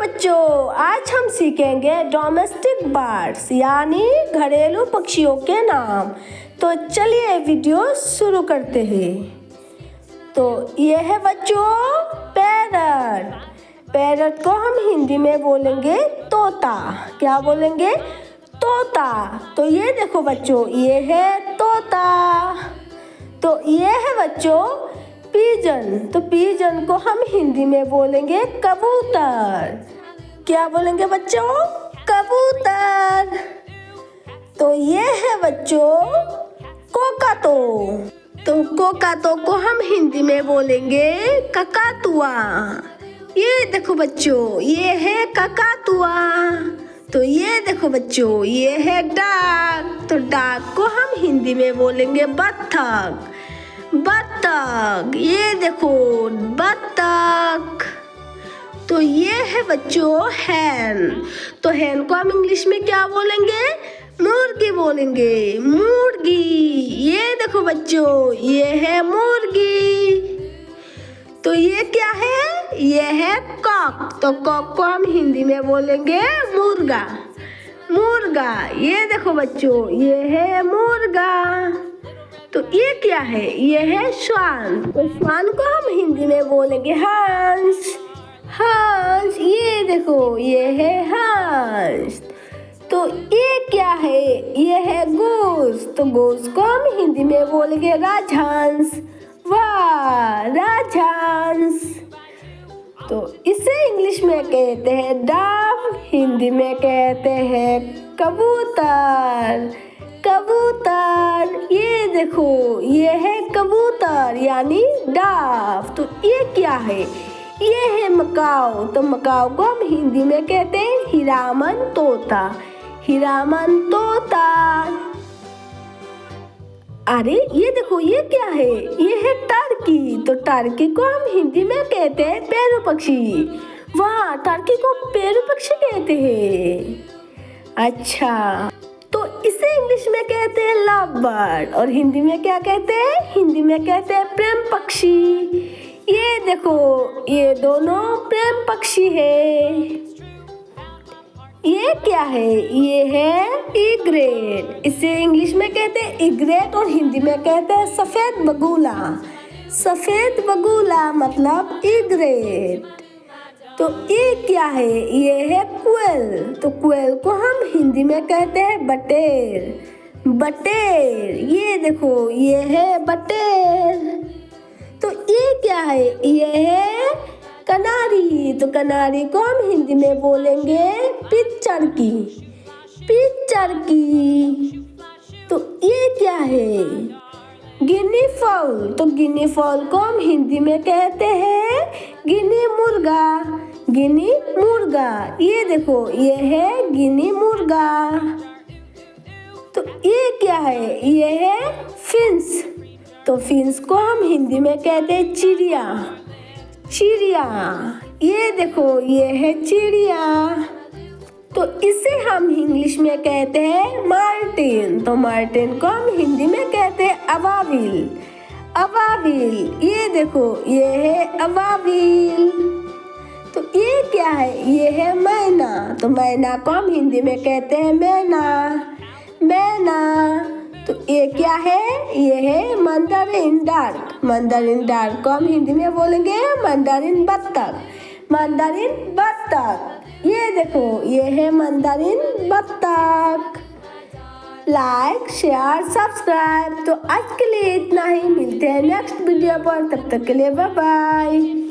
बच्चों, आज हम सीखेंगे डोमेस्टिक बर्ड्स यानी घरेलू पक्षियों के नाम। तो चलिए वीडियो शुरू करते हैं। तो ये है बच्चों पैरट। पैरट को हम हिंदी में बोलेंगे तोता। क्या बोलेंगे? तोता। तो ये देखो बच्चों, ये है तोता। तो ये है बच्चों पिजन। तो पिजन को हम हिंदी में बोलेंगे कबूतर। क्या बोलेंगे बच्चों? कबूतर। तो ये है बच्चों कोकातो। तो कोकातो को हम हिंदी में बोलेंगे ककातुआ। ये देखो बच्चों, ये है ककातुआ। तो ये देखो बच्चों, ये है डाक। तो डाक को हम हिंदी में बोलेंगे बत्तख। बत्तख, ये देखो बत्तख। तो ये है बच्चों हैन। तो हैन को हम इंग्लिश में क्या बोलेंगे? मुर्गी बोलेंगे। मुर्गी, ये देखो बच्चों, ये है मुर्गी। तो ये क्या है? ये है कॉक। तो कॉक को हम हिंदी में बोलेंगे मुर्गा। मुर्गा, ये देखो बच्चों, ये है मुर्गा। तो ये क्या है? ये है श्वान। तो श्वान को हम हिंदी में बोलेंगे हंस। हंस, ये देखो, ये है हंस। तो ये क्या है? ये है गूस। तो गूस को हम हिंदी में बोलेंगे राजहंस। वाह, राजहंस। तो इसे इंग्लिश में कहते हैं डव, हिंदी में कहते हैं कबूतर। कबूतर, ये देखो, ये है कबूतर यानी डव। तो ये क्या है? ये है मकाऊ। तो मकाऊ को हम हिंदी में कहते हैं हिरामन तोता। हिरामन तोता। अरे ये देखो, ये क्या है? ये है टर्की। तो टर्की को हम हिंदी में कहते हैं पेरू पक्षी। वाह, टर्की को पेरू पक्षी कहते हैं। अच्छा, तो इसे इंग्लिश में कहते हैं लव बर्ड और हिंदी में क्या कहते हैं? हिंदी में कहते हैं प्रेम पक्षी। ये देखो, ये दोनों प्रेम पक्षी है। ये क्या है? ये है इग्रेट। इसे इंग्लिश में कहते हैं इग्रेट और हिंदी में कहते हैं सफेद बगुला। सफेद बगुला मतलब इग्रेट। तो ये क्या है? ये है क्वेल। तो क्वेल को हम हिंदी में कहते हैं बटेर। बटेर, ये देखो, ये है बटेर। तो ये क्या है? ये है कनारी। तो कनारी को हम हिंदी में बोलेंगे पिचरकी। पिचरकी। तो ये क्या है? गिनी फाउल। तो गिनी फाउल को हम हिंदी में कहते हैं गिनी मुर्गा। गिनी मुर्गा, ये देखो, ये है गिनी मुर्गा। तो ये क्या है? ये है फिंस। तो फिंस को हम हिंदी में कहते हैं चिड़िया। चिड़िया, ये देखो, ये है चिड़िया। तो इसे हम इंग्लिश में कहते हैं मार्टिन। तो मार्टिन को हम हिंदी में कहते हैं अबाबिल। अबाबिल, ये देखो, ये है अबाबिल। तो ये क्या है? ये है मैना। तो मैना को हम हिंदी में कहते हैं मैना। मैना। तो ये क्या है? ये है मंdarin डार्क। मंdarin डार्क को हम हिंदी में बोलेंगे मंdarin बत्तख। मंdarin बत्तख, ये देखो, ये है मंdarin बत्तख। Like, share, subscribe. तो आज के लिए इतना ही। मिलते हैं नेक्स्ट वीडियो पर। तब तक के लिए बाय बाय।